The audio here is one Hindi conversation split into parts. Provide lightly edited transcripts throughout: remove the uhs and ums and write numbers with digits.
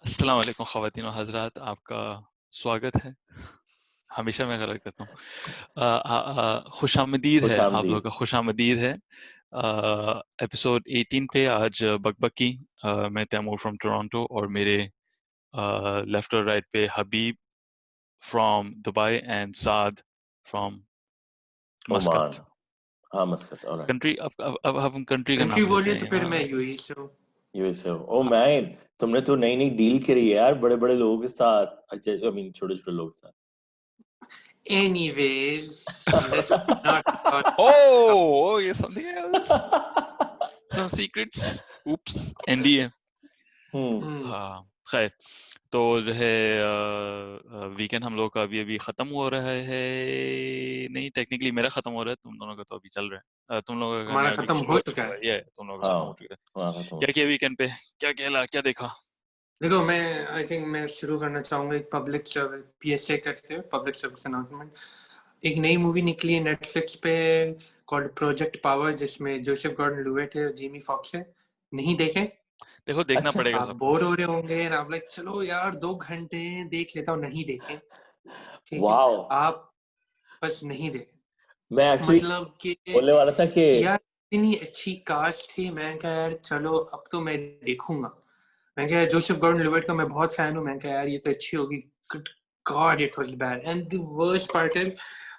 अस्सलाम वालेकुम ख़वातीन व हज़रात, आपका स्वागत है। हमेशा मैं गलत करता हूँ। खुशामदीद है, आप लोगों खुशामदीद। का खुशामदीद है। एपिसोड 18 पे आज बकबकी। मैं तैमूर फ्रॉम टोरंटो और मेरे लेफ्ट और राइट पे Habib from Dubai and Saad from Oman. Muscat. हाँ, मस्कत, ऑलराइट। कंट्री अब हम कंट्री का कंट्री नाम लेते बोलिए हैं तो फिर यहाँ। मैं यूएई से हूँ। यूएसए। ओ मैन, तुमने तो नई नई डील करी है यार, बड़े बड़े लोगों के साथ। अच्छा, आई मीन छोटे छोटे लोगों के साथ। Anyways, let's not talk about ओह! ये समथिंग एल्स, सम सीक्रेट्स, ऊप्स, एनडीए। हम्म। hmm, हाँ, खैर। तो जो है वीकेंड हम लोग का अभी-अभी खत्म हो रहा है। नहीं, टेक्निकली मेरा खत्म हो रहा है, तुम दोनों का तो अभी चल रहा है। तुम लोगों का हमारा नया खत्म वीकेंड हो हो चुका चुका है। है। ये तुम लोगों का हाँ, खत्म हो चुका है। हाँ, खत्म हो क्या चुका किया है। वीकेंड पे? क्या खेला? क्या देखा? देखो, मैं आई थिंक मैं शुरू करना चाहूंगा एक पब्लिक सर्विस पीएसए करके पब्लिक सर्विस अनाउंसमेंट। एक नई मूवी निकली है नेटफ्लिक्स पे कॉल्ड प्रोजेक्ट पावर, जिसमें जोसेफ गॉर्डन लुवेट है और जिमी फॉक्स है। नहीं देखें? देखो, देखना अच्छा। पड़ेगा आप सबको। बोर हो रहे होंगे और आप लाइक चलो यार 2 घंटे देख लेता हूँ। नहीं देखें, ठीक है? वाओ। आप बस नहीं देखें। मैं एक्चुअली मतलब कि बोलने वाला था कि यार इतनी अच्छी कास्ट थी, मैं कहा यार चलो अब तो मैं देखूंगा। मैं कहा जोसेफ गॉर्डन लिवर्ट का मैं बहुत फैन हूँ। मैं कहा यार ये तो अच्छी होगी। Good God, it was bad. And the worst part is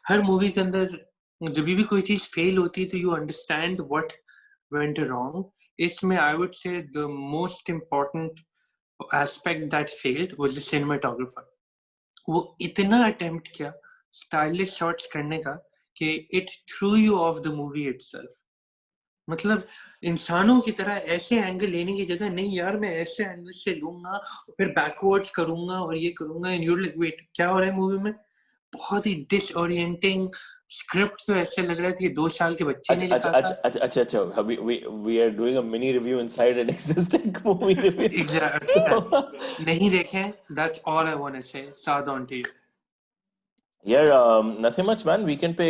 her movie के अंदर जब भी कोई चीज फेल होती है तो you understand what went wrong. इसमें I would say the most important aspect that failed was the cinematographer. वो इतना अटेम्प्ट किया स्टाइलिश शॉट्स करने का कि it threw you off the movie itself. मतलब इंसानों की तरह ऐसे एंगल लेने की जगह नहीं यार मैं ऐसे एंगल से लूंगा फिर बैकवर्ड्स करूंगा और ये करूंगा एंड यूर लाइक वेट क्या हो रहा है मूवी में। बहुत ही डिसओरिएंटिंग स्क्रिप्ट। तो ऐसे लग रहा था कि 2 साल के बच्चे अच्छा ने अच्छा लिखा अच्छा था। अच्छा अच्छा अच्छा, we are doing a mini review inside an existing movie review. Exactly. So नहीं देखें, that's all I want to say. South on to. yeah, nothing much, man. Weekend पे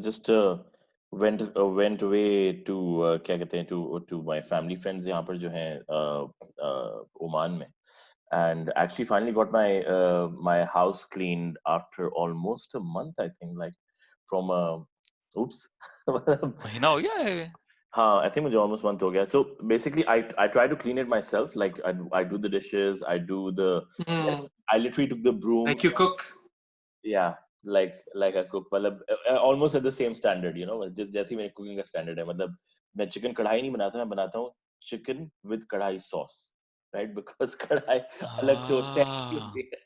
just went away to क्या कहते हैं to my family friends यहाँ पर जो हैं ओमान में, and actually finally got my house cleaned after almost a month, I think, like from oops. महीना हो गया है? हाँ, I think मुझे almost month हो गया. So basically, I try to clean it myself. Like I do the dishes, I do the like I literally took the broom. Like you cook. Yeah, like a cook. मतलब almost at the same standard, you know. जैसी मेरी cooking का standard है. मतलब मैं चिकन कढ़ाई नहीं बनाता, मैं बनाता हूँ चिकन with कढ़ाई sauce, right? Because कढ़ाई अलग से होते हाँ। हैं.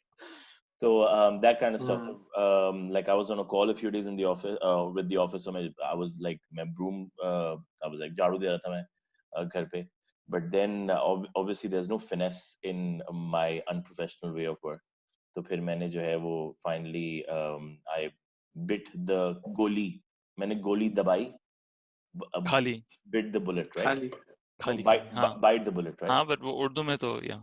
So that kind of stuff. Like I was on a call a few days in the office with the office, so I was like मैं broom I was like झाड़ू दे रहा था मैं घर पे. But then obviously there's no finesse in my unprofessional way of work. तो फिर मैंने जो है वो फाइनली आई बिट द गोली. मैंने गोली दबाई. खाली, बिट द बुलेट, राइट? खाली। नो, खाली, खाली। बाइट हाँ, बाइट द बुलेट, राइट? हाँ, बट वो उर्दू में तो या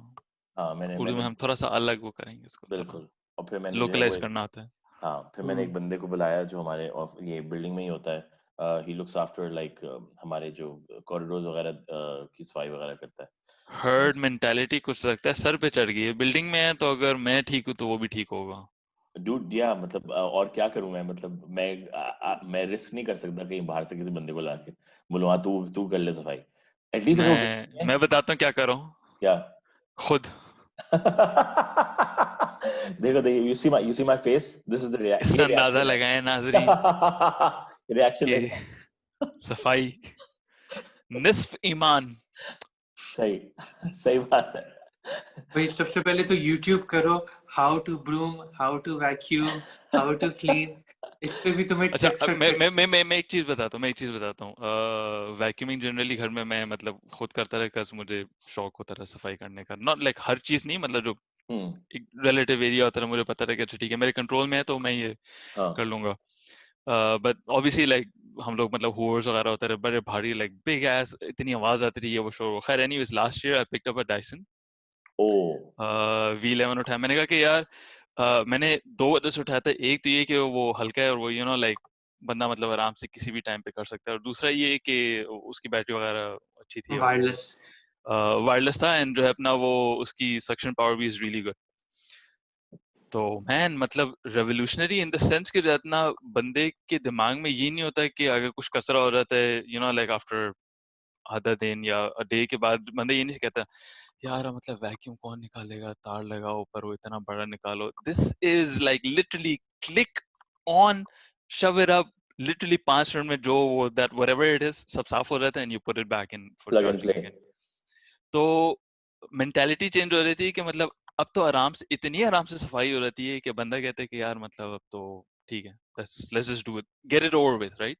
हाँ, मैंने उर्दू में मैंने हम थोड़ा-सा अलग वो करेंगे इसको, थोड़ा बिल्कुल. और फिर मैंने जो है वो लोकलाइज़ एक करना होता है। हाँ, फिर मैंने एक बंदे को बुलाया जो हमारे ये बिल्डिंग में ही होता है. ही लुक्स आफ्टर लाइक हमारे जो कॉरिडोर्स वगैरह की सफाई वगैरह करता है. मैंने हर्ड उसको मेंटालिटी कुछ लगता है सर पे चढ़ गई है। बिल्डिंग में है तो अगर मैं ठीक हूँ तो वो भी ठीक होगा। डूड या मतलब और क्या करूं मैं. मतलब मैं रिस्क नहीं कर सकता कहीं बाहर से किसी बंदे को लाके बोलो हाँ तू तू कर ले सफाई. एटलीस्ट अगर वो बिल्डिंग है. मैं बताता हूँ क्या कर रहा हूँ। क्या? खुद देखो देखो, you see my face. This is the इससे ये अंदाजा रिएक्शन है. लगाएं नाजरीन रिएक्शन कि देखो. सफाई निस्फ ईमान। सही. सही बात है. भाई सबसे पहले तो YouTube करो, how to broom, how to vacuum, how to clean. इस पे भी तुम्हें अच्छा, टिप्स अब और ट्रिक्स। मैं एक चीज बताता हूँ, वैक्यूमिंग जनरली घर में मैं मतलब खुद करता रहा, बिकॉज़ मुझे शौक होता रहा सफाई करने का। नॉट लाइक हर चीज नहीं, मतलब जो हम्म. एक रिलेटिव एरिया होता है मुझे पता था कि अच्छा ठीक है मेरे कंट्रोल में है तो मैं ये हाँ. कर लूंगा। बट ऑब्वियसली लाइक हम लोग मतलब हूवर्स वगैरह होते रहे बड़े भारी, लाइक बिग एस, इतनी आवाज आती रही है वो शोर। खैर anyways, last year I picked up a Dyson ओ. V11 उठाया। मैंने कहा कि यार मैंने दो वजह से उठाया था। एक तो ये कि वो हल्का है और वो लाइक बंदा मतलब आराम से किसी भी टाइम पे कर सकता है, और दूसरा ये कि उसकी बैटरी वगैरह अच्छी थी और वो वायरलेस। वायरलेस था एंड जो है अपना वो उसकी सक्शन पावर भी इज रियली गुड. तो मैन मतलब रेवोल्यूशनरी इन द सेंस कि जितना बंदे के दिमाग में ये नहीं होता है कि अगर कुछ कचरा हो जाता है यू नो लाइक आफ्टर आधा दिन या अ डे के बाद बंदा ये नहीं कहता यार मतलब वैक्यूम कौन निकालेगा, तार लगाओ ऊपर वो इतना बड़ा निकालो. This is like literally click on, शव इट अप, लिटरली 5 मिनट में जो वो दैट व्हाटएवर इट इज सब साफ हो जाता है and you put it back in for plug and charging play. Again. तो मेंटालिटी चेंज हो रही थी कि मतलब अब तो आराम से इतनी आराम से सफाई हो जाती है कि बंदा कहता है कि यार मतलब अब तो ठीक है, let's just do it, get it over with, right.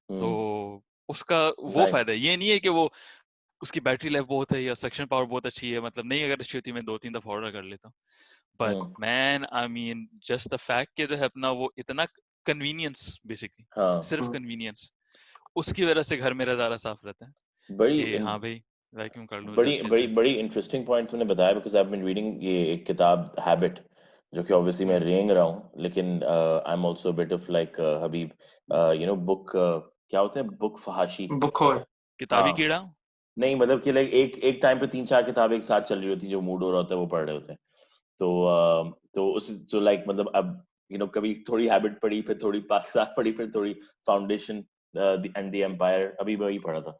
तो उसका वो फायदा है. नाइस. ये नहीं है कि वो उसकी बैटरी लाइफ बहुत है या सक्शन पावर बहुत अच्छी है, मतलब नहीं अगर अच्छी होती मैं 2-3 दफा ऑर्डर कर लेता. But man I mean just the fact कि जो है अपना वो इतना कन्वीनियंस, बेसिकली हाँ, सिर्फ कन्वीनियंस, उसकी वजह से घर मेरा ज़्यादा साफ रहता है बड़ी कि हाँ भाई वैक्यूम कर लो बड़ी जल्दी बड़ी से. बड़ी इंटरेस्टिंग पॉइंट तुमने बताया, because I have been reading ये एक किताब हैबिट, जो कि ऑब्वियसली मैं रेंग रहा हूँ, लेकिन I am also bit of like Habib, you know book, क्या होते हैं, बुक फहाशी. बुखोर. किताबी हाँ, कीड़ा. नहीं मतलब कि लाइक एक एक टाइम पे 3-4 किताबें एक साथ चल रही होती हैं, जो मूड हो रहा होता है वो पढ़ रहे होते हैं. तो उस जो लाइक मतलब अब यू नो कभी थोड़ी हैबिट पढ़ी, फिर थोड़ी पाकिस्तान पढ़ी, फिर थोड़ी फाउंडेशन एंड द एम्पायर, अभी वही पढ़ा था.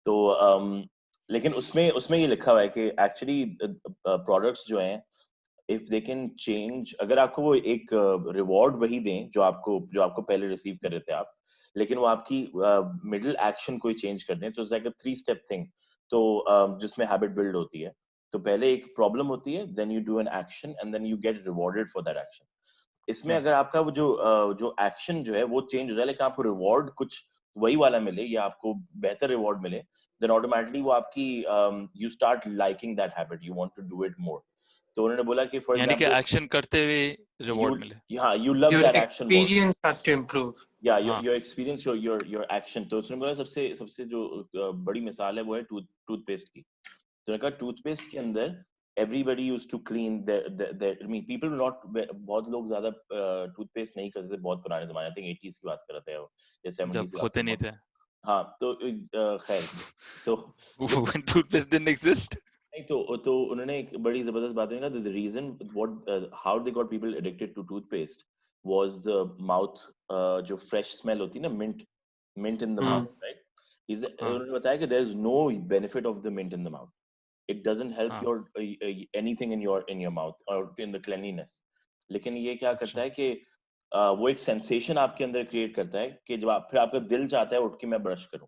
तो लेकिन उसमें उसमें ये लिखा हुआ है कि एक्चुअली प्रोडक्ट्स जो हैं, इफ दे कैन चेंज, अगर आपको वो एक रिवॉर्ड वही दें जो आपको पहले रिसीव कर रहे थे आप, लेकिन वो आपकी मिडिल एक्शन कोई चेंज कर दें, तो it's like a 3 step thing. तो जिसमें हैबिट बिल्ड होती है. तो पहले एक प्रॉब्लम होती है, then you do an action and then you get rewarded for that action. इसमें अगर आपका वो जो एक्शन जो है वो चेंज हो जाए, लेकिन आपको रिवॉर्ड कुछ वही वाला मिले या आपको बेहतर रिवॉर्ड मिले, देन ऑटोमेटिकली वो आपकी you start liking that habit, you want to do it more. तो उन्होंने बोला कि फॉर यानी कि एग्जांपल एक्शन करते हुए रिवॉर्ड मिले. हाँ, you love Your that action more. experience has to improve. Yeah, हाँ. your experience, your action. तो उसने बोला सबसे सबसे जो बड़ी मिसाल है वो है टूथपेस्ट की. तो उन्होंने कहा टूथपेस्ट के अंदर everybody used to clean their I mean people not, बहुत लोग ज्यादा टूथपेस्ट नहीं करते थे बहुत पुराने जमाने, आई थिंक 80s की बात कर रहे थे या 70s जब की बात होते कर नहीं रहे. थे. हाँ, तो खैर, तो When toothpaste didn't exist. नहीं तो उन्होंने एक बड़ी जबरदस्त बात कहा, the reason what how they got people addicted to toothpaste was the mouth, जो fresh smell होती है ना, mint in the mouth, right? हाँ. उन्होंने बताया कि there is no benefit of the mint in the mouth. It doesn't help हाँ. your anything in your mouth or in the cleanliness. लेकिन ये क्या करता है कि वो एक सेंसेशन आपके अंदर क्रिएट करता है कि जब फिर आपका दिल चाहता है उठ के मैं ब्रश करूं,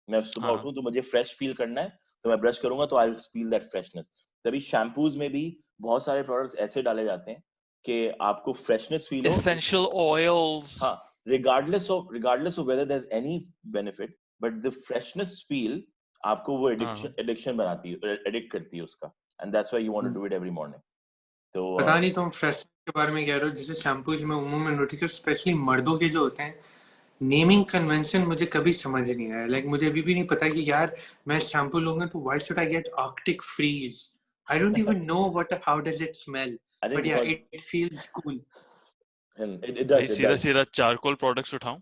मैं सुबह हाँ. उठूं तो मुझे फ्रेश फील करना है, तो मैं ब्रश करूंगा तो आई फील दैट फ्रेशनेस. तभी शैम्पूज में भी बहुत सारे प्रोडक्ट्स ऐसे डाले जाते हैं कि आपको फ्रेशनेस फील हो. Essential oils. हाँ, regardless of whether there's any benefit, but the freshness feel आपको वो हाँ. एडिक्शन बनाती है, एडिक्ट करती है उसका, and that's why you want to do it every morning. तो पता नहीं तुम फ्रेश के बारे में कह रहे हो, जैसे शैम्पूज में उम्मीदों में नोटिस, स्पेशली मर्दों के जो होते हैं, नेमिंग कन्वेंशन मुझे कभी समझ नहीं आया. लाइक मुझे अभी भी नहीं पता कि यार मैं शैम्पू लूंगा तो why should I get Arctic Freeze. I don't even know what, how does it smell, I think but yeah because it feels cool. it भाई does, सीधा सीधा चारकोल प्रोडक्ट्स उठाऊं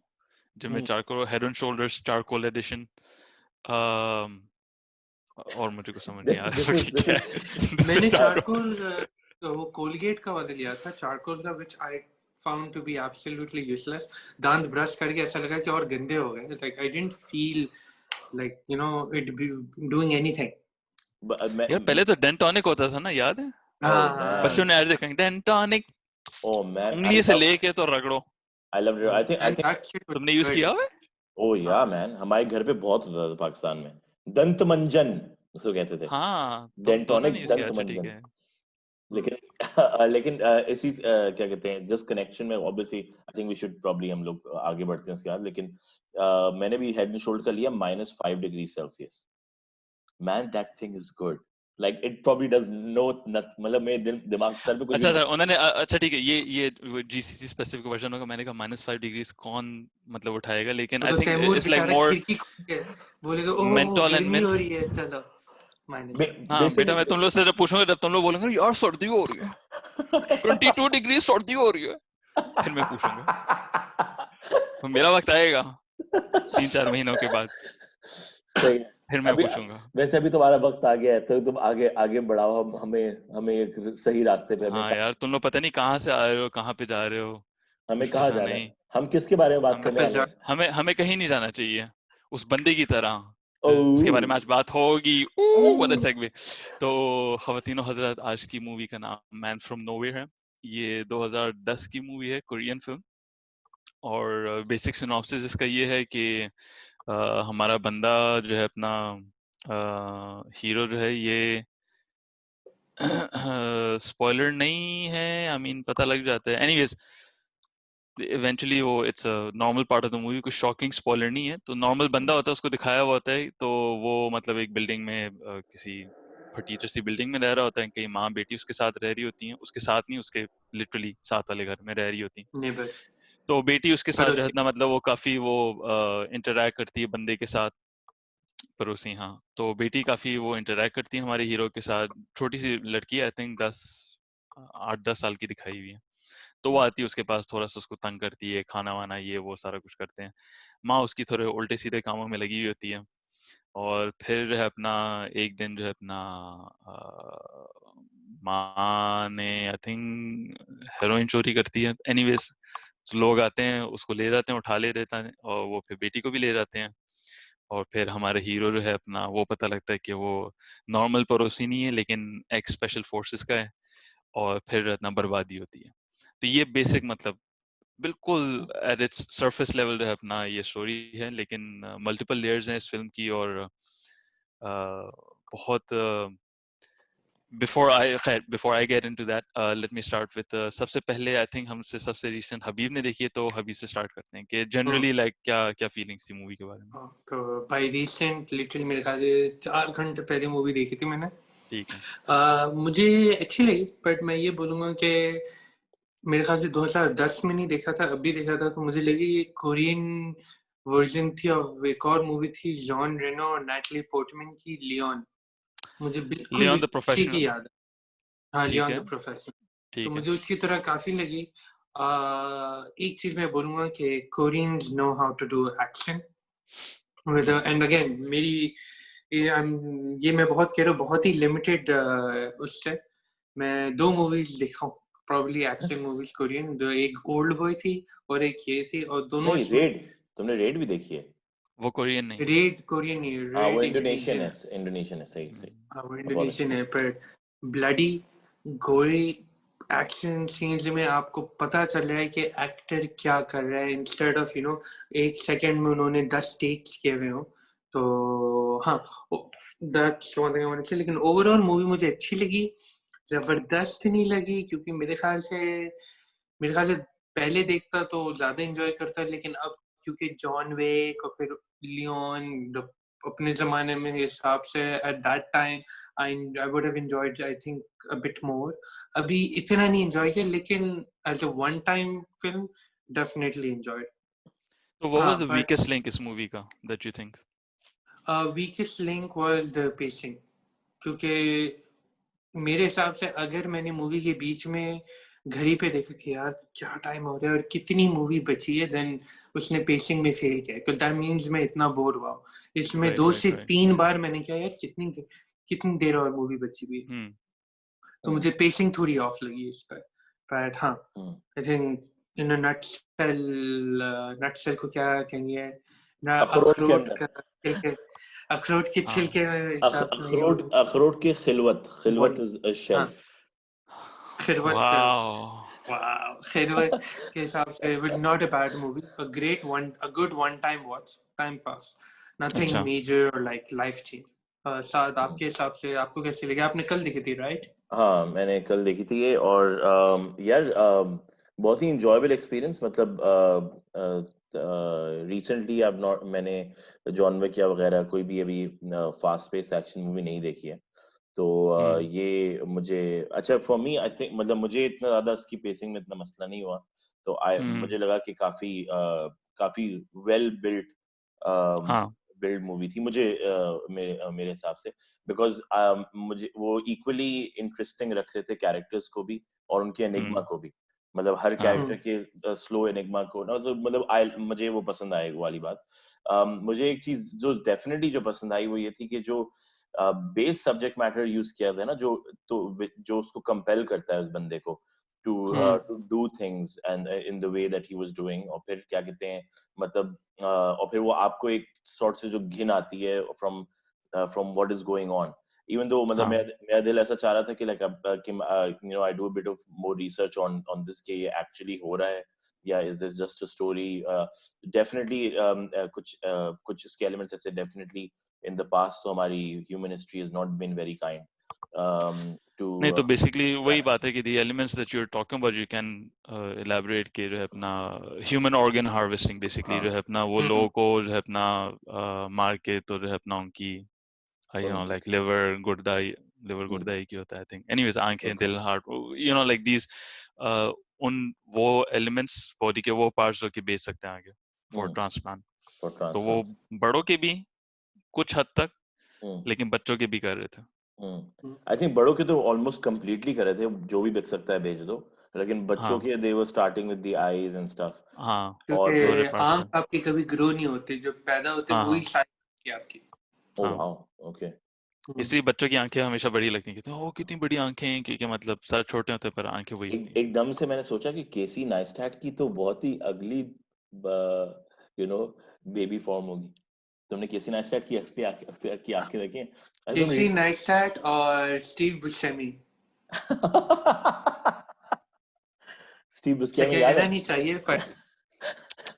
जिनमें Hmm. Charcoal, Head and Shoulders charcoal edition, और मुझे कुछ समझ नहीं आ This रहा is कि क्या है. मैंने चारकोल. चारकोल वो कोलगेट का वाला लिया था, चारकोल का, which I found to be absolutely useless. दांत ब्रश करके ऐसा लगा कि और गंदे हो गए. Like I didn't feel like you know it be doing anything. यार पहले तो डेंटोनिक होता था ना, याद है? Oh बच्चों man, ने आज देखेंगे डेंटोनिक, oh man, उंगली से लेके तो रगड़ो. I loved it. I And think that shit was तुमने यूज good. किया हुआ है? oh yeah man, हमारे घर पे बहुत होता था पाकिस्तान में. दंत मंजन उसको कहते थे, हाँ, तुम दोनों ने डेंटोनिक यूज किया. दंत अच्छा ठीक मंजन. है. लेकिन लेकिन इसी क्या कहते हैं, जस्ट कनेक्शन में obviously I think we should probably, हम लोग आगे बढ़ते हैं उसके बाद, लेकिन मैंने भी हेड एंड शोल्डर का लिया -5 degree Celsius. Man that thing is good, like it probably does no, मतलब मेरे दिमाग सर पे कुछ भी अच्छा नहीं. उन्होंने अच्छा ठीक है, ये जीसीसी स्पेसिफिक वर्जन होगा. मैंने कहा -5 डिग्रीज कौन मतलब उठाएगा, लेकिन वो आई तो थिंक तैमूर इट्स लाइक बेचारा मोर खिड़की खोल के बोलेगा ओह मेंटोल एंड गर्मी मिंट. हो रही है चलो माइनस. हाँ बेटा, मैं तुम लोग से जब पूछूंगा जब तुम लोग बोलेंगे यार सर्दी हो रही है, 22 डिग्री सर्दी हो रही है, फिर मैं पूछूंगा. तो मेरा वक्त आएगा 3-4 महीनों के बाद. सही है. फिर मैं अभी पूछूंगा। वैसे अभी तुम्हारा वक्त आ गया है, तो तुम आगे आगे बढ़ाओ, हम हमें एक सही रास्ते पे हाँ यार, तुम लोग पता नहीं कहाँ से आ रहे हो, कहाँ पे जा रहे हो, हमें कुछ कहाँ पता जाना नहीं। है, हम किसके बारे में बात हमें करने वाले हैं? हमें हमें कहीं नहीं जाना चाहिए, उस बंदे की तरह जिसके बारे में ओह आज बात होगी। What a segue. तो ख़वातीनो हज़रात, आज की मूवी का नाम मैन फ्रॉम नोवेयर है। ये 2010 की मूवी है, कोरियन फिल्म। और बेसिक सिनॉप्सिस इसका ये है कि हमारा बंदा जो है अपना हीरो जो है ये स्पॉइलर नहीं है, आई मीन पता लग जाता है। एनीवेज, इवेंचुअली वो it's a normal part of the movie, कुछ शॉकिंग स्पॉइलर नहीं है। तो नॉर्मल बंदा होता है, उसको दिखाया हुआ होता है। तो वो मतलब एक बिल्डिंग में किसी फटीचर सी बिल्डिंग में रह रहा होता है, कहीं माँ बेटी उसके साथ रह रही होती हैं, उसके साथ नहीं, उसके लिटरली साथ वाले घर में रह रही होती हैं। नेबर, तो बेटी उसके साथ जो है पड़ोसी। ना, मतलब वो काफी वो इंटरेक्ट करती है बंदे के साथ। पड़ोसी, हाँ। तो बेटी काफी वो इंटरेक्ट करती है हमारे हीरो के साथ। छोटी सी लड़की, आई थिंक 8-10 साल की दिखाई हुई है। तो वो आती है उसके पास, थोड़ा सा उसको तंग करती है, खाना वाना ये वो सारा कुछ करते हैं। माँ उसकी थोड़े उल्टे सीधे कामों में लगी हुई होती है। और फिर जो है अपना एक दिन जो है अपना माँ ने आई थिंक हेरोइन चोरी करती है। एनीवेज, तो लोग आते हैं, उसको ले जाते हैं, उठा ले देता है, और वो फिर बेटी को भी ले जाते हैं। और फिर हमारे हीरो जो है अपना, वो पता लगता है कि वो नॉर्मल पड़ोसी नहीं है, लेकिन एक्स स्पेशल फोर्सेस का है। और फिर इतना बर्बादी होती है। तो ये बेसिक मतलब बिल्कुल एट इट्स सरफेस लेवल जो है अपना ये स्टोरी है, लेकिन मल्टीपल लेयर्स हैं इस फिल्म की। और बहुत before I get into that, let me start with सबसे पहले, आई थिंक हमसे सबसे रिसेंट हबीब ने देखी है, तो हबीब से स्टार्ट करते हैं कि जनरली लाइक क्या क्या फीलिंग्स थी मूवी के बारे में। तो भाई रिसेंट लिटरली मेरे ख्याल से 4 घंटे पहले मूवी देखी थी मैंने। ठीक है। मुझे अच्छी लगी, बट मैं ये बोलूँगा कि मेरे ख्याल से 2010 में नहीं देखा था, अभी देखा था, तो मुझे लगी ये कोरियन वर्जन थी ऑफ एक और मूवी थी जॉन रेनो और नैटली पोर्टमैन की, लियोन। मुझे बिल्कुल लियोन द उसी की प्रोफेशनल। याद है। हाँ, ठीक लियोन है। The professor. तो ठीक है। मुझे उसकी तरह काफी लगी। एक चीज मैं बोलूंगा कि Koreans know how to do action with, and again मेरी ये मैं बहुत कह रहा हूँ, बहुत ही लिमिटेड उससे मैं 2 मूवीज देखा हूँ प्रॉब्ली एक्शन मूवीज कोरियन, जो एक ओल्ड बॉय थी और एक ये थी, और दोनों नहीं, इसमें। रेड, तुमने रेड भी देखी है? वो कोरियन नहीं। रेड कोरियन नहीं, हाँ, वो रेड इंडोनेशियन इंडोनेशियन है, है। इंडोनेशियन है, सही सही। हाँ, वो अपॉलजी। इंडोनेशियन है, पर ब्लडी गोरी एक्शन सीन्स में आपको पता चल रहा है कि एक्टर क्या कर रहा है, इंस्टेड ऑफ एक सेकंड में उन्होंने 10 टेक्स किए हुए हो। तो हाँ, that's one thing I want to say. लेकिन ओवरऑल मूवी मुझे अच्छी लगी, जबरदस्त नहीं लगी, क्योंकि मेरे ख्याल से पहले देखता तो ज्यादा एंजॉय करता, लेकिन अब क्योंकि जॉन विक और फिर लियोन अपने जमाने में हिसाब से at that time I would have enjoyed I think a bit more. अभी इतना नहीं एंजॉय किया, लेकिन as a one time film definitely enjoyed. तो what हाँ, was the but weakest link इस मूवी का that you think? Weakest link was the pacing, क्योंकि मेरे हिसाब से अगर मैंने मूवी के बीच में घड़ी पे देखा कि यार क्या टाइम हो रहा है और कितनी मूवी बची है, देन उसने पेसिंग में फेल किया, तो दैट मींस मैं इतना बोर हुआ हूँ। इसमें Right, दो right, से right. तीन बार मैंने कहा यार कितनी कितनी देर और मूवी बची हुई है, हम्म। तो मुझे पेसिंग थोड़ी ऑफ लगी इस पर। बट हाँ, आई थिंक इन नटसेल को क्या कहेंगे ना, अखरोट के अंदर, अखरोट के हाँ। छिलके में हिसाब से मैं ये अखरोट, बोलूँ। अखरोट की खिलवत, खिलवत वही, इज शेल। हाँ, खिरवत, Wow. wow, खिरवत के हिसाब से it was not a bad movie, a good one time watch, time pass, nothing अच्छा। major or like life change। साथ आपके हिसाब से आपको कैसी लगी? आपने कल देखी थी राइट? हाँ, मैंने कल देखी थी ये, और यार बहुत ही इंजॉयबल एक्सपीरियंस। मतलब रिसेंटली अब नॉट, मैंने जॉन विक या वगैरह कोई भी अभी फास्ट पेस एक्शन मूवी नहीं देखी है। तो हम्म। ये मुझे अच्छा, फॉर मी आई थिंक, मतलब मुझे इतना ज्यादा इसकी पेसिंग में इतना मसला नहीं हुआ। तो हम्म। मुझे लगा कि काफी काफी वेल बिल्ट हाँ। बिल्ड मूवी थी मुझे, मेरे हिसाब से। बिकॉज मुझे वो इक्वली इंटरेस्टिंग रख रहे थे कैरेक्टर्स को भी और उनके एनिग्मा हम्म। को भी। मतलब हर हाँ। कैरेक्टर के स्लो एनिग्मा को ना, तो मतलब मुझे वो पसंद आई वो वाली बात। मुझे एक चीज जो डेफिनेटली जो पसंद आई वो ये थी कि जो बेस सब्जेक्ट मैटर यूज किया था ना, जो उसको कंपेल करता है उस बंदे को to do things and in the way that he was doing, और फिर क्या कहते हैं मतलब और फिर वो आपको एक सॉर्ट से जो घिन आती है from from what is going on, even though मतलब हाँ। मेरा दिल ऐसा चाह रहा था कि लाइक कि you know I do a bit of more research on this कि ये एक्चुअली हो रहा है या is this just a story. Definitely कुछ इसके एलिमेंट्स ऐसे डेफिनेटली in the past तो हमारी human history has not been very kind to नहीं तो बेसिकली वही that. बात है कि the elements that you're talking about you can elaborate कि जो है अपना human organ harvesting basically जो है अपना वो लोगों को जो है अपना मार के तो जो है अपना उनकी you know like liver गुर्दा एक ही होता है I think anyways आंखें दिल heart you know like these उन वो elements body के वो parts जो कि बेच सकते हैं आगे for transplant for तो वो transplant बड़ों के भी कुछ हद तक लेकिन बच्चों के भी कर रहे थे आई थिंक बड़ों के तो ऑलमोस्ट कंप्लीटली कर रहे थे, जो भी बिक सकता है बेच दो, लेकिन बच्चों हाँ के they were starting with the eyes and stuff. हाँ और क्योंकि छोटे parts से आंख आपकी कभी ग्रो नहीं होती, जो पैदा होते हाँ वही हाँ साइज की आपकी। ओह हाँ वाओ ओके। इसलिए बच्चों की आंखें हमेशा बड़ी लगती हैं कहते हैं ओ कितनी बड़ी आंखें हैं क्योंकि मतलब सर छोटे होते हैं पर आंखें वही होती हैं एकदम से मैंने सोचा कि केसी नाइस्टैट की तो बहुत ही अगली यू नो बेबी फॉर्म होगी। तुमने केसी नाइस्टैट की असली आंखें की आंखें देखी हैं? अरे तुम केसी नाइस्टैट और स्टीव बुशेमी। स्टीव से बुस्केमी याद कहना है? नहीं चाहिए पर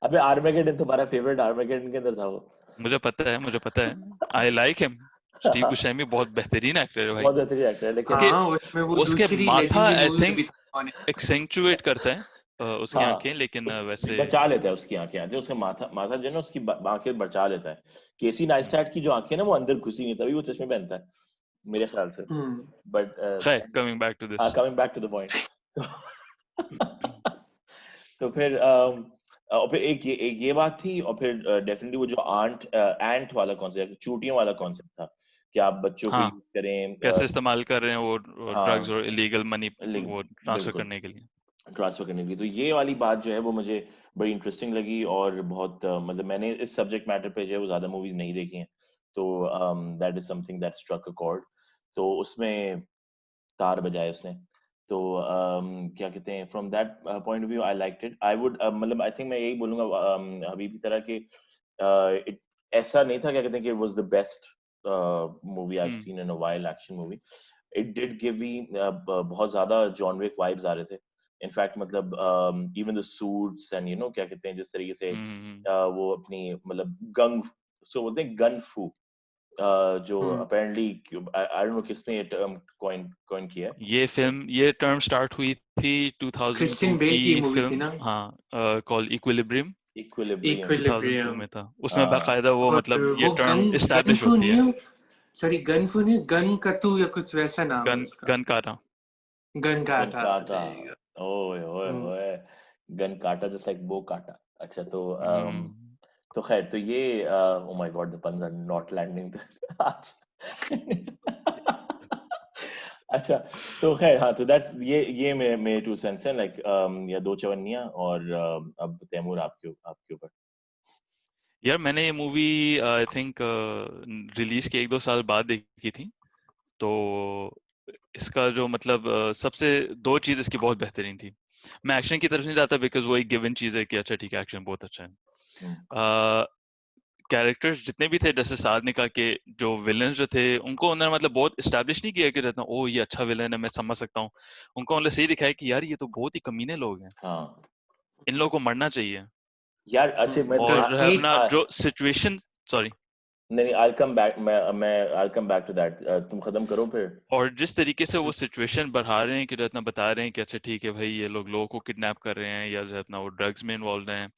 अबे आर्मेगेडन तुम्हारा फेवरेट आर्मेगेडन के अंदर था वो। मुझे पता है आई लाइक हिम स्टीव बुशैमी बहुत बेहतरीन एक्टर है भाई बहुत बेहतरीन एक्टर है लेकिन उसके हाँ, उसमें वो उसके दूसरी माथा लेजेंडरी आई मूवी में थिंक भी था कौन है? एक्सेंचुएट करता है उसकी हाँ आंखें लेकिन वैसे बचा लेता है उसकी आंखें, जो उसका माथा माथा जो है ना उसकी आंखें बचा लेता है। केसी हम्म, नाइस्टैट की जो आंखें ना वो अंदर घुसी हुई हैं, तभी वो चश्मे पहनता है मेरे ख्याल से। हम्म बट खैर coming back to this coming back to the point. तो फिर और फिर एक ये बात थी, और फिर डेफिनेटली वो जो एंट वाला कॉन्सेप्ट, चूटियों वाला कॉन्सेप्ट था कि आप बच्चों को हाँ यूज करें कैसे इस्तेमाल कर रहे हैं वो ड्रग्स हाँ और इलीगल मनी वो ट्रांसफर बिल्कुल करने के लिए ट्रांसफर करने के लिए। तो ये वाली बात जो है वो मुझे बड़ी इंटरेस्टिंग लगी, और बहुत मतलब मैंने इस सब्जेक्ट मैटर पे जो है वो ज्यादा मूवीज नहीं देखी हैं, तो that is something that struck a chord. तो उसमें तार बजाए उसने। तो क्या कहते हैं, from that point of view I liked it. I would मतलब आई थिंक मैं यही बोलूंगा हबीब की तरह के इट ऐसा नहीं था क्या कहते हैं कि it was the best movie I have hmm seen in a while, action movie. It did give me बहुत ज्यादा जॉन विक वाइब्स आ रहे थे। इनफैक्ट मतलब even the suits and you know क्या कहते हैं जिस तरीके से हम्म वो अपनी मतलब गंग सो बोलते हैं गन फू, जो अपेरेंटली आई डोंट नो किसने ये टर्म कॉइन कॉइन किया है। ये टर्म स्टार्ट हुई थी 2002 क्रिश्चियन बेल की की मूवी थी ना, फिल्म हाँ कॉल इक्विलिब्रियम इक्विलिब्रियम 2002 इक्विलिब्रियम। में था उसमें बाकायदा वो और मतलब ये वो टर्म गन एस्टैब्लिश गनफू होती नहीं है है, सॉरी गनफू नहीं, गन कतू या कुछ वैसा नाम है गन उसका। गन काटा गन गन काटा, काटा, there you ओए ओए go। ओए, गन काटा जस्ट लाइक बो काटा। अच्छा हम्म तो खैर तो ये oh my God the puns are not landing आज। अच्छा तो खैर हाँ तो दैट्स ये मेरे टू सेंस है लाइक या दो चवन्नियां, और अब तैमूर आपके ऊपर। यार मैंने ये मूवी आई थिंक रिलीज के 1-2 साल बाद देखी थी तो इसका जो मतलब सबसे दो चीज इसकी बहुत बेहतरीन थी मैं एक्शन की तरफ नहीं जाता बिकॉज वो एक गिवन चीज है कि अच्छा ठीक है एक्शन बहुत अच्छा है कैरेक्टर्स जितने भी थे जैसे साधनिका के जो विलेंस जो थे उनको उन्होंने मतलब बहुत इस्टेब्लिश नहीं किया कि रहता ओ ये अच्छा विलेन है मैं समझ सकता हूँ उनको उन्होंने सही दिखाया कि यार ये तो बहुत ही कमीने लोग हैं हाँ इन लोगों को मरना चाहिए यार अच्छे मैं The और जो है hate, अपना जो सिचुएशन सॉरी नहीं I'll come back, मैं I'll come back to that, तुम खत्म करो फिर। और जिस तरीके से वो सिचुएशन बढ़ा रहे हैं कि जो है अपना बता रहे हैं कि अच्छा ठीक है भाई ये लोग लोगों को किडनैप कर रहे हैं या जो है अपना वो ड्रग्स में इन्वॉल्व हैं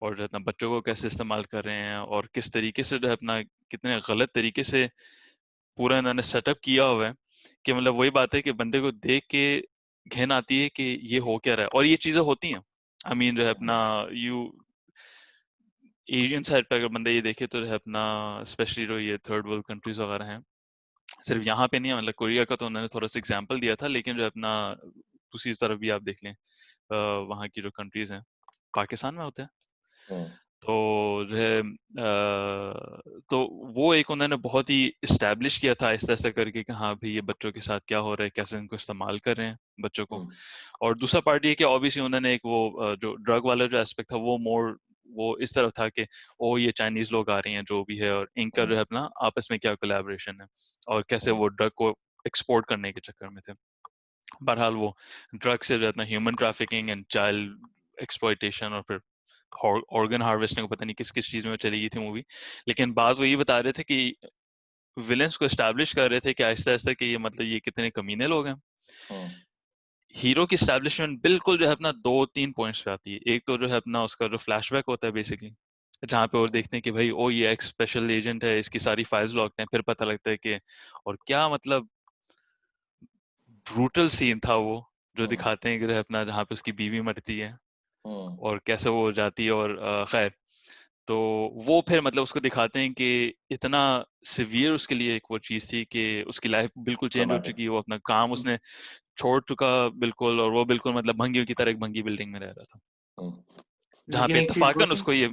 और जो है अपना बच्चों को कैसे इस्तेमाल कर रहे हैं और किस तरीके से जो है अपना कितने गलत तरीके से पूरा इन्होंने सेटअप किया हुआ है कि मतलब वही बात है कि बंदे को देख के घिन आती है कि ये हो क्या रहा है और ये चीजें होती हैं आई मीन जो है अपना यू एशियन साइड पे अगर बंदा ये देखे तो जो है अपना स्पेशली जो ये थर्ड वर्ल्ड कंट्रीज वगैरह हैं सिर्फ यहाँ पे नहीं है मतलब कोरिया का तो उन्होंने थोड़ा सा एग्जाम्पल दिया था लेकिन जो है अपना दूसरी तरफ भी आप देख लें वहाँ की जो कंट्रीज हैं, पाकिस्तान में होता है, तो जो है तो वो एक उन्होंने बहुत ही इस्टेब्लिश किया था आहिस्ता आहिस्ता करके कि हाँ भाई ये बच्चों के साथ क्या हो रहा है, कैसे इनको इस्तेमाल कर रहे हैं बच्चों को। और दूसरा पार्ट ये कि ऑब्वियसली उन्होंने एक वो जो ड्रग वाला जो एस्पेक्ट था वो इस तरफ था कि ओ ये चाइनीज लोग आ रहे हैं जो भी है, और इनका जो है अपना आपस में क्या कोलैबोरेशन है और कैसे वो ड्रग को एक्सपोर्ट करने के चक्कर में थे। बहरहाल वो ड्रग से जो है human trafficking and child exploitation और फिर ऑर्गन हार्वेस्टिंग, को पता नहीं किस किस चीज में चली गई थी मूवी। लेकिन बात वो ये बता रहे थे कि विलेंस को एस्टैब्लिश कर रहे थे कि आहिस्ता आहिस्ता कि ये मतलब ये कितने कमीने लोग हैं। हीरो की एस्टैब्लिशमेंट बिल्कुल जो है अपना 2-3 पॉइंट्स पे आती है। एक तो जो है अपना उसका जो फ्लैशबैक होता है बेसिकली, जहाँ पे और देखते हैं कि भाई ओ ये एक्स स्पेशल एजेंट है, इसकी सारी फाइल्स लॉक्ड हैं। फिर पता लगता है कि और क्या मतलब ब्रूटल सीन था वो जो दिखाते हैं कि जो है अपना जहाँ पे उसकी बीवी मरती है और कैसे वो हो जाती है। और खैर तो वो फिर मतलब उसको दिखाते हैं कि इतना सिवियर उसके लिए एक वो चीज थी कि उसकी लाइफ बिल्कुल चेंज हो चुकी है, वो अपना काम उसने छोड़ चुका बिल्कुल, और वो बिल्कुल मतलब भंगियों की तरह एक भंगी बिल्डिंग में रह रहा था, जहाँ लेकिन पे एक चीज इत्तेफाकन उसको ये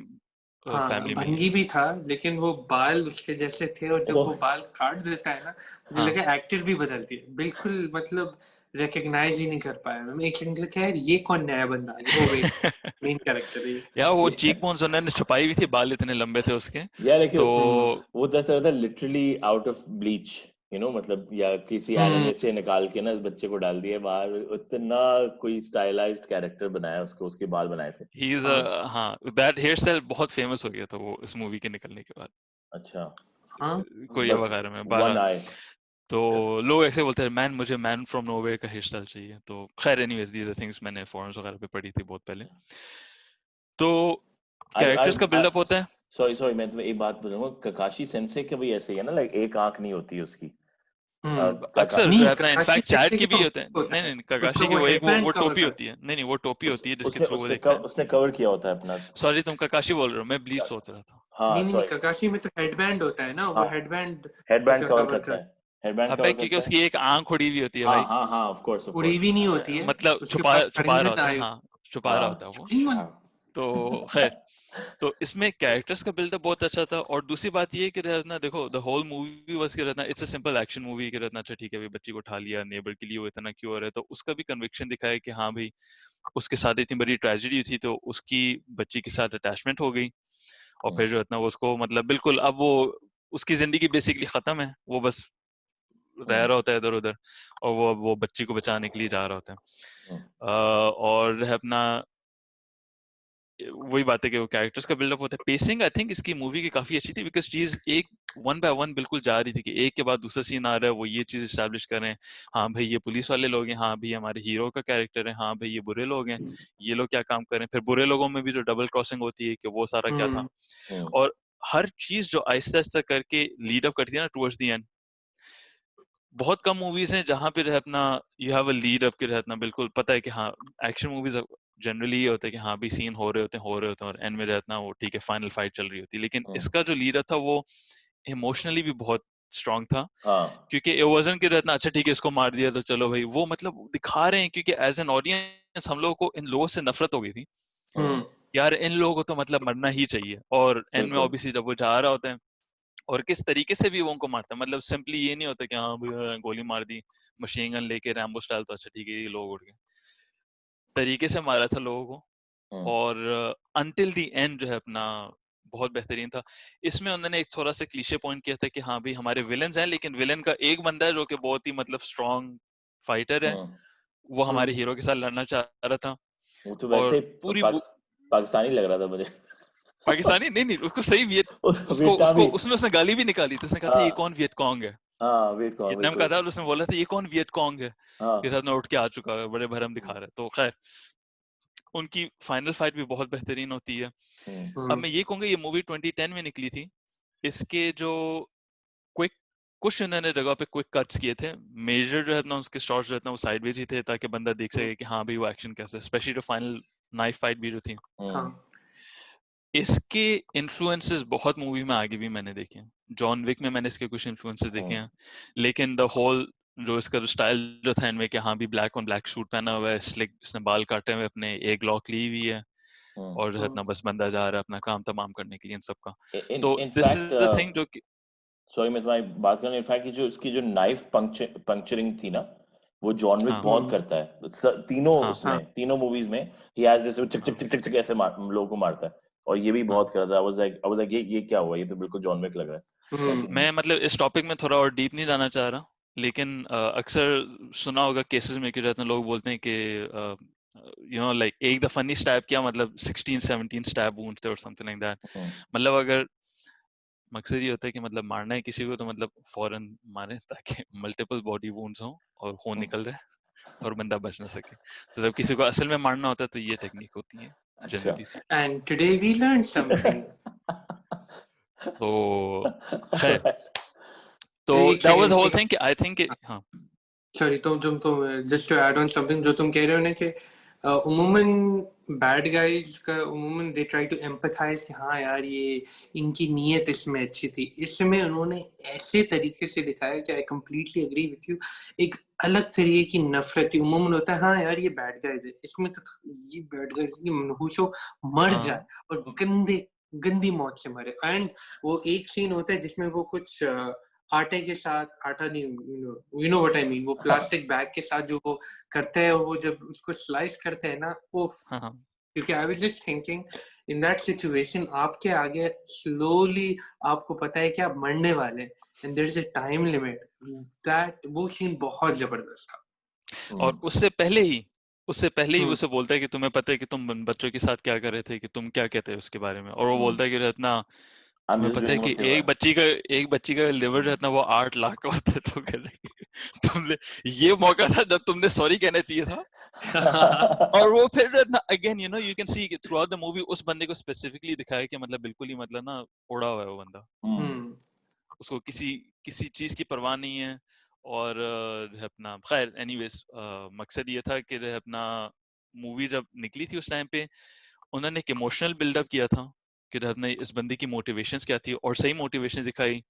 हाँ फैमिली मिली भंगी है। भी था, लेकिन वो बाल उसके जैसे थे, और जब वो बाल काट देता है ना, मुझे हाँ लगा एक्टर भी बदल दिया बिल्कुल, मतलब रिकॉग्नाइज ही नहीं कर पाया मैं। एक सेकंड लगा यार ये कौन नया बंदा है, ओ वेट मेन कैरेक्टर है ये। यार वो चीक बोन्स उन्होंने छुपाई हुई थी, बाल इतने लंबे थे उसके। लेकिन तो वो दस रहा था लिटरली आउट ऑफ ब्लीच, मतलब या किसी एनिमे से निकाल के ना इस बच्चे को डाल दिया बाहर, इतना कोई स्टाइलाइज्ड कैरेक्टर बनाया उसको, उसके बाल बनाए थे। ही इज हाँ दैट हेयर स्टाइल बहुत फेमस हो गया था वो इस मूवी के निकलने के बाद, अच्छा। हाँ कोरिया बस वगैरह में। वन 12 आई। तो लोग ऐसे बोलते हैं मैन मुझे मैन फ्रॉम नोवेयर का हेयर स्टाइल चाहिए। तो खैर एनीवेज दीज आर थिंग्स मैंने फोरम्स वगैरह पे पढ़ी थी बहुत पहले। तो आई कैरेक्टर्स का बिल्डअप होता है। सॉरी सॉरी, मैं तुम्हें एक बात बोलूंगा, ककाशी सेंसे के भी ऐसे ही है ना, लाइक एक आंख नहीं होती है उसकी। काका अक्सर जो नहीं है अपना ककाशी इनफैक्ट चैट सेंसे की के भी तो होते हैं। होता नहीं है, नहीं उसका ककाशी की वो वो एक हेडबैंड वो कवर टोपी कर। होती है। नहीं नहीं वो टोपी होती है जिसके उसने थ्रू वो उसने देखता है। उसने कवर किया होता है अपना। सॉरी तुम ककाशी बोल रहे हो, मैं ब्लीच सोच रहा था। हाँ नहीं नहीं नहीं, सॉरी। ककाशी में तो हेडबैंड होता है ना, वो हाँ, हेडबैंड हेडबैंड उसका कवर कवर करता कर। है, हेडबैंड अबे कवर क्योंकि करता है। उसकी एक आंख उड़ी हुई होती है हाँ भाई। हाँ हाँ, ऑफ कोर्स ऑफ उड़ी कोर्स। भी नहीं होती है, मतलब उसके छुपा पास छुपा रहा परमानेंट होता है, आई। हाँ छुपा रहा होता है वो। हाँ तो खैर तो इसमें कैरेक्टर्स का बिल्डअप बहुत अच्छा था। और दूसरी बात ये कि रहना देखो द होल मूवी वाज कि रहना it's a simple action movie कि रहना अच्छा ठीक है भाई बच्ची को उठा लिया नेबर के लिए, वो इतना क्यों हो रहा है। तो उसका भी कन्विक्शन दिखाया कि हाँ भाई उसके साथ इतनी बड़ी ट्रेजेडी थी तो उसकी बच्ची के साथ अटैचमेंट हो गई, और फिर जो इतना वो उसको मतलब बिल्कुल अब वो उसकी जिंदगी बेसिकली खत्म है, वो बस रह रहा होता है इधर उधर, और वो बच्ची को बचाने के लिए जा रहा होता है। और है अपना वही बात है कि वो कैरेक्टर्स का बिल्डअप होता है। पेसिंग आई थिंक इसकी मूवी की काफी अच्छी थी, बिकॉज चीज एक वन बाय वन बिल्कुल जा रही थी कि एक के बाद दूसरा सीन आ रहा है, वो ये चीज एस्टैब्लिश कर रहे हैं। हाँ भाई ये पुलिस वाले लोग हैं, हाँ भाई हमारे हीरो का कैरेक्टर है, हाँ भाई ये बुरे लोग हैं, ये लोग क्या काम कर रहे हैं। फिर बुरे लोगों में भी जो डबल क्रॉसिंग होती है कि वो सारा क्या था। और हर चीज जो आहिस्ता आहिस्ता करके लीड अप करती है ना टुवर्ड्स द एंड। बहुत कम मूवीज हैं जहां पे अपना you have a lead up के रहना बिल्कुल पता है कि हाँ एक्शन मूवीज जनरली ये होता है कि हाँ भी सीन हो रहे होते हैं और एंड में रहना वो ठीक है फाइनल फाइट चल रही होती है। लेकिन इसका जो लीड था वो इमोशनली भी बहुत स्ट्रांग था, क्योंकि it wasn't कि रहना अच्छा ठीक है इसको मार दिया तो चलो भाई, वो मतलब दिखा रहे हैं क्योंकि एज एन ऑडियंस हम लोगों को इन लोगों से नफरत हो गई थी यार, इन लोगों को तो मतलब मरना ही चाहिए। और एंड में ऑब्वियसली जब वो जा रहा होता है और किस तरीके से भी वो उनको मारता है, मतलब सिंपली ये नहीं होता कि हाँ भैया गोली मार दी मशीन गन लेके रैम्बो स्टाइल तो अच्छा ठीक है ये लोग उड़ गए, तरीके से मारा था लोगों को। और अनटिल द एंड जो है अपना बहुत बेहतरीन था। इसमें उन्होंने एक थोड़ा सा क्लीशे पॉइंट किया था कि हाँ भाई हमारे विलेंस हैं, लेकिन विलेन का एक बंदा है जो कि बहुत ही मतलब स्ट्रॉन्ग फाइटर है, वो हमारे हीरो के साथ लड़ना चाह रहा था। वो तो वैसे और पूरी पाकिस्तानी लग रहा था मुझे। पाकिस्तानी नहीं नहीं उसको सही उसको वियतनामी। उसने गाली भी निकाली थी, उसने कहा था ये कौन वियतकॉन्ग है, हाँ वेट कॉन्ग, वियतनाम का था, और उसने बोला था ये कौन वियतकॉन्ग है, के साथ में उठ के आ चुका है, बड़े भरम दिखा रहा है। तो खैर उनकी फाइनल फाइट भी बहुत बेहतरीन होती है। अब मैं ये कहूंगा ये मूवी 2010 में निकली थी। इसके जो क्विक कुछ इन्होंने जगह पे क्विक कट्स किए थे, मेजर जो है ना उसके शॉट्स जो है ना वो साइडवेज ही थे ताकि बंदा देख सके कि हाँ भाई वो एक्शन कैसे, स्पेशली जो फाइनल नाइफ फाइट भी जो थी। इसके इन्फ्लुएंसेस बहुत मूवी में आगे भी मैंने देखे हैं, जॉन विक में मैंने इसके कुछ इन्फ्लुएंसेस देखे हैं, लेकिन द होल जो इसका जो स्टाइल जो था इनमें कि हाँ भी ब्लैक ऑन ब्लैक सूट पहना हुआ है, स्लिक, इसने बाल काटे हुए अपने, एक लॉक ली हुई है और जो है इतना बस बंदा जा रहा है अपना काम तमाम करने के लिए इन सबका। तो in this is fact, the thing जो कि सॉरी मैं तुम्हारी बात कर रहा हूँ, इनफैक्ट ये जो इसकी जो नाइफ पंक्चरिंग थी ना, वो जॉन विक हाँ बहुत करता है। तीनों हाँ उसमें, तीनों मूवीज में ही हैज दिस, चक चक हाँ चक चक चक ऐसे लोगों को मारता है, और ये भी हाँ। बहुत करता है। आई वाज लाइक ये क्या हुआ, ये तो बिल्कुल जॉन विक लग रहा है। कंटिन्यू। मैं मतलब इस टॉपिक में थोड़ा और डीप नहीं जाना चाह रहा, लेकिन अक्सर सुना होगा केसेस में कि रहते हैं लोग बोलते हैं कि लाइक एक दफा नहीं स्टैब किया, मतलब 16-17 स्टैब वुंड्स थे और समथिंग लाइक दैट। मतलब अगर मकसद ये होता है कि मतलब मारना है किसी को तो मतलब फौरन मारे ताकि मल्टीपल बॉडी वुंड्स हो और खून निकल जाए और बंदा बच ना सके। तो जब किसी को असल में मारना होता है तो ये टेक्निक होती है अच्छा। Generally speaking. And today we learned something. तो खैर, तो एक that was the second, whole thing कि आई थिंक हाँ सॉरी, तुम just to add on something जो तुम कह रहे हो ना कि उम्मूमन बैड गाइज का उम्मूमन दे ट्राई टू एम्पथाइज कि हाँ यार ये इनकी नीयत इसमें अच्छी थी। इसमें उन्होंने ऐसे तरीके से दिखाया कि I completely agree with you. एक अलग तरीके की नफरत थी। उम्मूमन होता है हाँ यार ये बैड गाइज है, इसमें तो ये बैड गाइज की मनहूस हो, मर हाँ जाए और गंदी मौत से मरे। एंड वो एक सीन होता है जिसमें वो कुछ आटे के साथ, आटा नहीं, you know what I mean, वो प्लास्टिक बैग के साथ जो वो करते हैं, वो जब उसको स्लाइस करते हैं ना, उफ। हाँ हाँ क्योंकि I was just thinking in that situation, आपके आगे स्लोली आपको पता है कि आप मरने वाले हैं and there is a time limit. That वो सीन बहुत जबरदस्त था। और उससे पहले ही वो उसे बोलता है कि तुम्हें पता है कि तुम बच्चों के साथ क्या कर रहे थे, कि तुम क्या कहते हो उसके बारे में, और वो बोलता है कि इतना आई एम तुम्हें जस्ट पता है डूइंग अ कि फेवर। एक बच्ची का लिवर जो है ना वो 8 लाख का होता है। तो कहते हैं कि तुमने ये मौका था जब तुमने सॉरी कहना चाहिए था। और वो फिर ना again you can see through out the movie उस बंदे को स्पेसिफिकली दिखाया कि मतलब बिल्कुल ही मतलब ना उड़ा हुआ है वो बंदा, उसको किसी किसी चीज की परवाह नहीं है। और जो है अपना खैर एनीवेज, मकसद ये था कि जो है अपना मूवी जब निकली थी उस टाइम पे उन्होंने एक इमोशनल बिल्डअप किया था कि जो है अपने इस बंदे की मोटिवेशंस क्या थी, और सही मोटिवेशन दिखाई।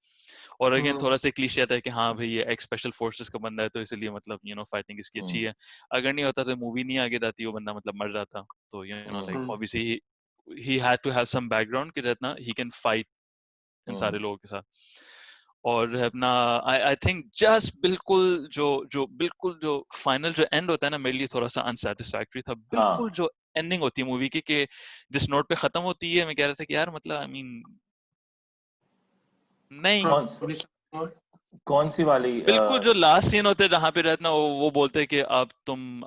और अगेन थोड़ा सा क्लीशे आता है कि हाँ भाई ये एक्स स्पेशल फोर्सेस का बंदा है तो इसलिए मतलब फाइटिंग इसकी अच्छी है। अगर नहीं होता तो मूवी नहीं आगे जाती, वो बंदा मतलब मर जाता। तो like obviously he had to have some background कि रहना ही कैन फाइट इन सारे लोगों के साथ। और अपना आई थिंक जस्ट बिल्कुल जो फाइनल जो एंड होता है ना, मेरे लिए थोड़ा सा अनसेटिस्फैक्टरी था। बिल्कुल जो एंडिंग होती है मूवी की कि जिस नोट पे खत्म होती है, मैं कह रहा था कि यार मतलब आई मीन नहीं, कौन सी वाली? बिल्कुल जो लास्ट सीन होते हैं जहां पे रहना वो बोलते हैं कि अब तुम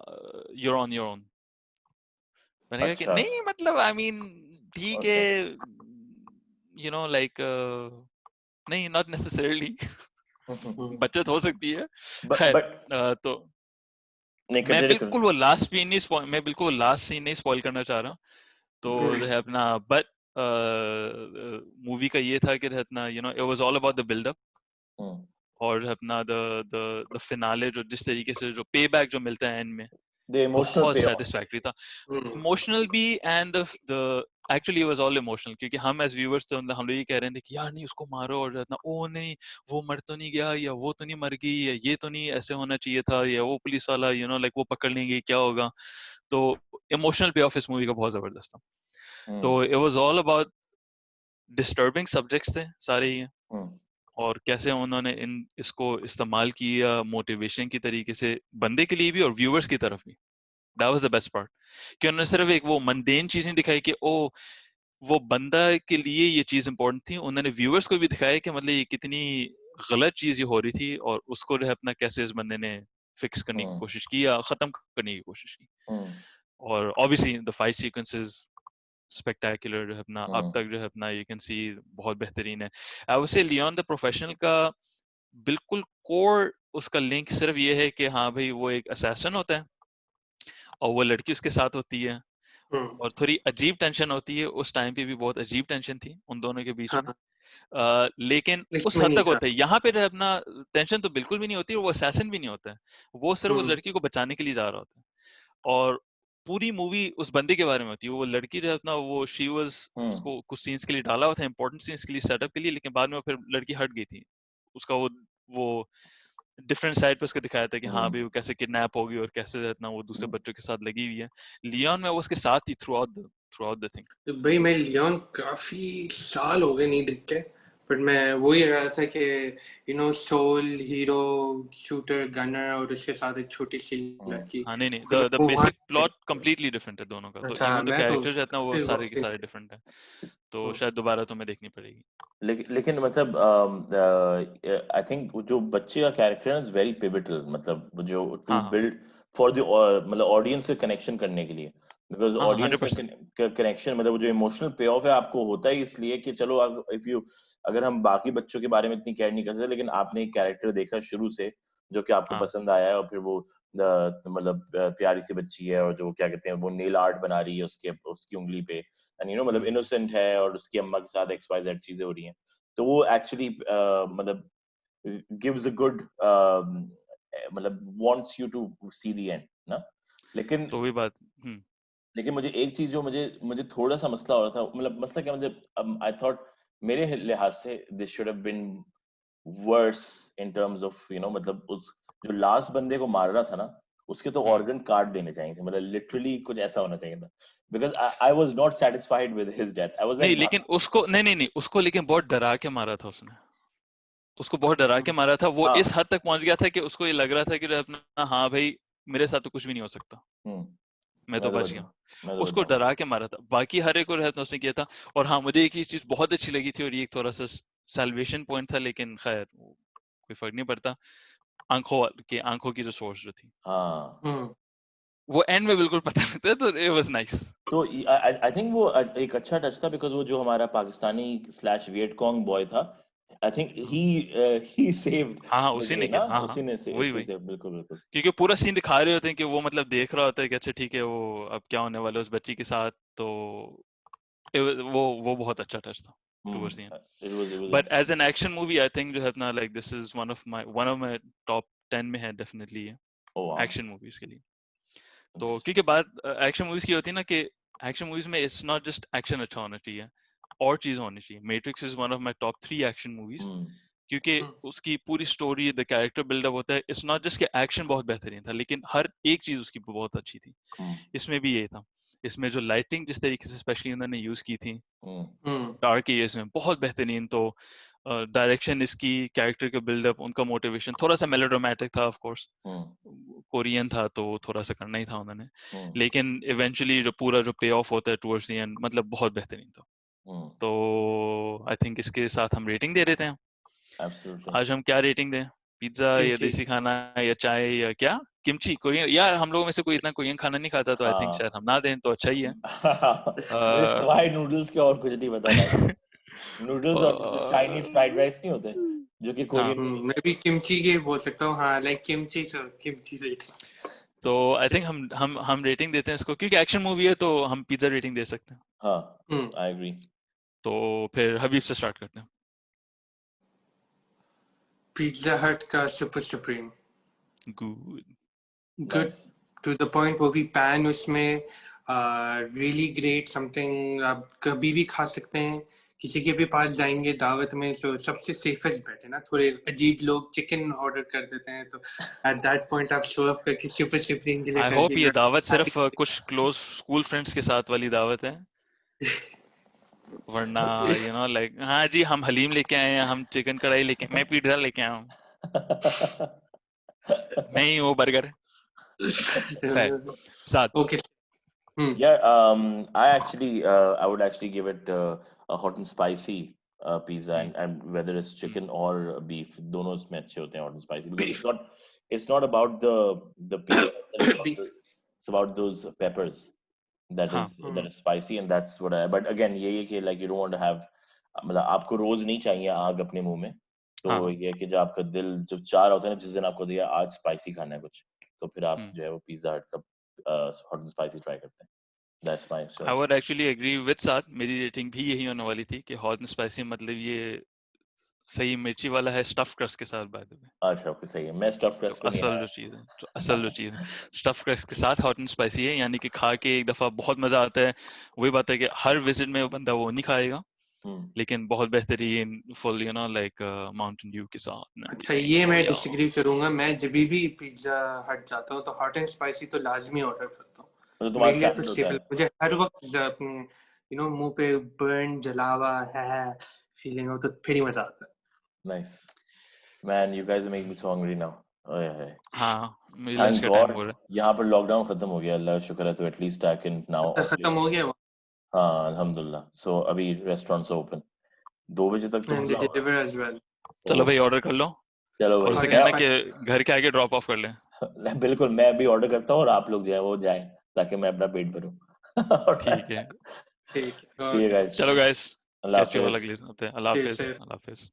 यूर ऑन योर ओन। मैंने कहा कि अच्छा। नहीं मतलब आई मीन ठीक ओके। है, लाइक नहीं नॉट नेसेसरली बचत हो सकती है। खैर, बट तो नहीं, मैं कंटिन्यू करो। बिल्कुल वो लास्ट सीन नहीं spoil- मैं बिल्कुल वो लास्ट सीन नहीं स्पॉइल करना चाह रहा। तो जो है अपना बट मूवी का ये था कि जो है अपना it was all about the buildup, और जो है अपना द फिनाले जो जिस तरीके से जो पे बैक जो मिलता है एंड में द इमोशनल बहुत पे ऑफ। सेटिस्फैक्टरी था। इमोशनल भी and the actually was all emotional, क्योंकि हम एज व्यूअर्स तो हम लोग ये कह रहे थे कि यार नहीं उसको मारो, और इतना ओ नहीं वो मर तो नहीं गया, या वो तो नहीं मर गई, या ये तो नहीं ऐसे होना चाहिए था, या वो पुलिस वाला लाइक वो पकड़ लेंगे क्या होगा। तो इमोशनल पे ऑफ इस मूवी का बहुत जबरदस्त था। तो it was all about disturbing subjects थे सारे ही, और कैसे उन्होंने इसको इस्तेमाल किया मोटिवेशन की तरीके से बंदे के लिए भी और व्यूअर्स की तरफ भी। That was the best part कि उन्होंने सिर्फ एक वो मंडेन चीजें दिखाई कि ओ वो बंदा के लिए ये चीज इंपॉर्टेंट थी, उन्होंने व्यूअर्स को भी दिखाया कि मतलब ये कितनी गलत चीज हो रही थी, और उसको जो है अपना कैसे इस बंदे ने फिक्स करने की कोशिश की या खत्म करने की कोशिश की। और obviously the fight sequences spectacular जो है अपना अब तक जो है अपना यू कैन सी बहुत बेहतरीन है। I would say Leon the professional का बिल्कुल कोर उसका लिंक सिर्फ ये है कि हाँ भाई वो एक असैसिन होता है और वो लड़की उसके साथ होती है, और थोड़ी अजीब टेंशन होती है। उस टाइम पे भी बहुत अजीब टेंशन थी उन दोनों के बीच में। लेकिन उस इसमें हद नहीं तक था। होता है, यहाँ पे जो है अपना टेंशन तो बिल्कुल भी नहीं होती, और वो असैसिन भी नहीं होता है। वो सिर्फ वो लड़की को बचाने के लिए जा रहा होता है, और पूरी मूवी उस बंदे के बारे में होती है। वो लड़की जो है अपना वो शी वाज उसको कुछ सीन्स के लिए डाला हुआ था, इंपॉर्टेंट सीन्स के लिए, सेटअप के लिए, लेकिन बाद में फिर लड़की हट गई थी। उसका वो डिफरेंट साइड पे उसके दिखाया था कि हाँ हम्म, भाई वो कैसे किडनैप होगी और कैसे इतना वो दूसरे हम्म, बच्चों के साथ लगी हुई है। लियोन में वो उसके साथ ही थ्रू आउट द थिंग। तो भाई मैं लियोन काफी साल हो गए नहीं देख के, बट मैं वही रहा था कि सोल हीरो शूटर गनर और उसके साथ एक छोटी सी लड़की, हाँ नहीं नहीं, मतलब द वो वहाँ बेसिक प्लॉट कंप्लीटली डिफरेंट है दोनों का, तो अच्छा इवन द मैं तो कैरेक्टर जो है ना वो फिर सारे के वॉच सारे डिफरेंट है, तो हम्म, शायद दोबारा तुम्हें देखनी पड़ेगी। लेकिन मतलब आई थिंक जो बच्चे का कैरेक्टर है इज वेरी पिवटल, मतलब वो जो टू हाँ हाँ बिल्ड फॉर द मतलब ऑडियंस से कनेक्शन करने के लिए, बिकॉज हाँ, ऑडियंस 100%। का कनेक्शन मतलब वो जो इमोशनल पे ऑफ है आपको होता है इसलिए कि चलो इफ यू, अगर हम बाकी बच्चों के बारे में इतनी केयर नहीं कर सकते, लेकिन आपने एक कैरेक्टर देखा शुरू से जो कि आपको हाँ पसंद आया है, और फिर वो मतलब प्यारी सी बच्ची है और जो क्या कहते हैं वो नेल आर्ट बना रही है उसके उसकी उंगली पे, एंड मतलब इनोसेंट है और उसकी अम्मा के साथ एक्स वाई जेड चीजें हो रही हैं, तो वो एक्चुअली मतलब गिव्स अ गुड मतलब wants you to see the end ना। लेकिन तो वही बात। लेकिन मुझे एक चीज जो मुझे मुझे थोड़ा सा मसला हो रहा था, मतलब मसला क्या, मुझे आई थॉट मेरे लिहाज से this should have been worse in terms of मतलब उस जो लास्ट बंदे को मार रहा था ना, उसके तो हम्म ऑर्गन काट देने चाहिए थे, मतलब लिटरली कुछ ऐसा होना चाहिए था, because I was not satisfied with his death, I was नहीं लाइक लेकिन उसको नहीं, उसको लेकिन बहुत डरा के मारा था उसने, उसको बहुत डरा के मारा था, वो हाँ। इस हद तक पहुंच गया था कि उसको ये लग रहा था कि अपना हाँ भाई मेरे साथ तो कुछ भी नहीं हो सकता, हम्म, मैं तो मैं तो बच गया। बताऊं मैं तो उसको बताऊं डरा के मारा था, बाकी हर एक को रहता उसने किया था। और हाँ मुझे एक ही चीज बहुत अच्छी लगी थी और ये एक थोड़ा सा सैल्वेशन पॉइंट था, लेकिन खैर कोई फर्क नहीं पड़ता, आंखों की जो सोर्स जो थी हाँ। हम्म, वो एंड में बिल्कुल पता नहीं था, तो इट वाज नाइस। तो आई थिंक वो एक अच्छा टच था, बिकॉज वो जो हमारा पाकिस्तानी स्लैश वियटकॉन्ग बॉय था, आई थिंक ही सेव्ड हाँ हाँ द उसी डे ने किया, ना, हाँ हाँ उसी ने से वही उसी वही, से बिल्कुल बिल्कुल। क्योंकि पूरा सीन दिखा रहे होते हैं कि वो मतलब देख रहा होता है कि अच्छा ठीक है वो अब क्या होने वाला है उस बच्ची के साथ, तो वो बहुत अच्छा टच था towards the end. It was but as an interesting. Action movie I think जो है अपना like this is one of my top 10 में है डेफिनेटली ये, ओह वाओ। एक्शन मूवीज के लिए। तो इंटरेस्टिंग। क्योंकि बात एक्शन मूवीज की होती है ना कि एक्शन मूवीज में इट्स नॉट जस्ट एक्शन अच्छा होना चाहिए, और चीज होनी चाहिए। Matrix is one of my top 3 action movies, hmm, क्योंकि हम्म, उसकी पूरी स्टोरी द कैरेक्टर बिल्डअप होता है, इट्स नॉट जस्ट कि एक्शन बहुत बेहतरीन था, लेकिन हर एक चीज उसकी बहुत अच्छी थी। हम्म, इसमें भी ये था, इसमें जो लाइटिंग जिस तरीके से स्पेशली उन्होंने यूज की थी हम्म, हम्म, डार्क एरियाज में बहुत बेहतरीन। तो डायरेक्शन इसकी, कैरेक्टर का बिल्डअप, उनका मोटिवेशन थोड़ा सा मेलोड्रामेटिक था ऑफ कोर्स, हम्म, कोरियन था तो थोड़ा सा करना ही था उन्होंने, हम्म, लेकिन इवेंचुअली जो पूरा जो पे ऑफ होता है टुवर्ड्स द एंड मतलब बहुत बेहतरीन था। हम्म, तो आई थिंक इसके साथ हम रेटिंग दे देते हैं। एब्सोल्युटली। आज हम क्या रेटिंग दें, पिज्जा या किमची देसी खाना या चाय या क्या, किमची कोरियन? यार हम लोगों में से कोई इतना कोरियन खाना नहीं खाता, तो आई थिंक हाँ। शायद हम ना दें तो अच्छा ही है। मुझे अ, सिवाय नूडल्स के और कुछ नहीं पता भाई। नूडल्स और जो चाइनीज फ्राइड राइस नहीं होते जो कि हाँ, कोरियन में नहीं मैं भी किमची के बोल सकता हूँ, हाँ लाइक किमची, तो किमची से तो आई थिंक हम रेटिंग देते हैं इसको, क्योंकि एक्शन मूवी है तो हम पिज्जा रेटिंग दे सकते हैं। हाँ, हम्म, आई एग्री। तो फिर हबीब से स्टार्ट करते हैं। पिज्जा हट का super supreme, good. Good nice. To the point, वो भी पैन उसमें, रियली ग्रेट, समथिंग आप कभी भी खा सकते हैं, किसी के भी पास जाएंगे दावत में तो सबसे सेफेस्ट बेट है ना। थोड़े अजीब लोग चिकन ऑर्डर कर देते हैं, तो एट दैट पॉइंट आप सर्व करके सुपर सुप्रीम के लिए आई कर होप ये दिया। दावत सिर्फ कुछ क्लोज स्कूल फ्रेंड्स के साथ वाली दावत है, वरना लाइक हाँ जी हम हलीम लेके आए हैं, हम चिकन कढ़ाई लेके, मैं पिज्जा लेके आया हूँ, मैं ही वो बर्गर। खैर, साथ। Okay, hmm, Yeah, I would actually give it a hot and spicy pizza, hmm and whether it's hmm chicken or beef, दोनों इसमें अच्छे होते हैं hot and spicy, because beef, it's not about the pizza, beef, it's about those peppers that हाँ is spicy, and that's what I. But again, ये है कि like you don't want to have, मतलब आपको रोज नहीं चाहिए आग अपने मुंह में, तो हाँ ये है कि जो आपका दिल जो चाह रहा होता है ना, जिस दिन आपको दिया आज स्पाइसी खाना है कुछ, तो फिर आप हम्म। जो है वो पिज्जा हट का हॉट एंड स्पाइसी ट्राई करते हैं। That's my I choice. Would actually agree with साथ, मेरी रेटिंग भी यही होने वाली थी कि हॉट एंड स्पाइसी मतलब ये सही मिर्ची वाला है स्टफ क्रस्ट के साथ, बाय द वे। अच्छा, ओके, सही है, मैं स्टफ तो क्रस्ट पे नहीं असल आया। जो चीज़ है, जो असल जो चीज़ है स्टफ क्रस्ट के साथ हॉट एंड स्पाइसी है, यानी कि खा के एक दफ़ा बहुत मज़ा आता है। वही बात है कि हर विजिट में वो बंदा वो नहीं खाएगा, लेकिन बहुत बेहतरीन full you know like Mountain Dew के साथ। अच्छा ये मैं डिसएग्री करूंगा, मैं जब भी पिज्जा हट जाता हूँ तो हॉट एंड स्पाइसी तो लाजमी ऑर्डर करता हूँ, तो तुम्हारा मेरे लिए तो स्टैंडर्ड होता स्टेपल, है। मुझे हर वक्त अपने यू नो मुंह पे बर्न जला हुआ है फीलिंग हो तो फिर ही मजा आता है। Nice man, you guys make me so hungry now. ओए होए, हाँ मुझे लंच थैंक का टाइम गॉड हो रहा यहाँ पर लॉकडाउन खत्म हो गया, अल्लाह का शुक्र है। तो एटलीस्ट आई कैन नाउ है। खत्म हो गया हाँ अल्हम्दुलिल्लाह। सो अभी रेस्टोरेंट्स ओपन 2 बजे तक तो एंड खुला दे होगा। Deliver as well. है। चलो भाई ऑर्डर कर लो, चलो और भाई उसे Hot and कहना spicy। कि घर के आगे ड्रॉप ऑफ कर लें। बिल्कुल, मैं अभी ऑर्डर करता हूँ और आप लोग जो है वो जाए ताकि मैं अपना पेट भरूं। ठीक है, ठीक है, See you ओके, guys. चलो गाइस, अल्लाह कैच यू ऑल हाफिज। अगले हफ्ते। अल्लाह स्टे हाफिज, सेफ। अल्लाह हाफिज।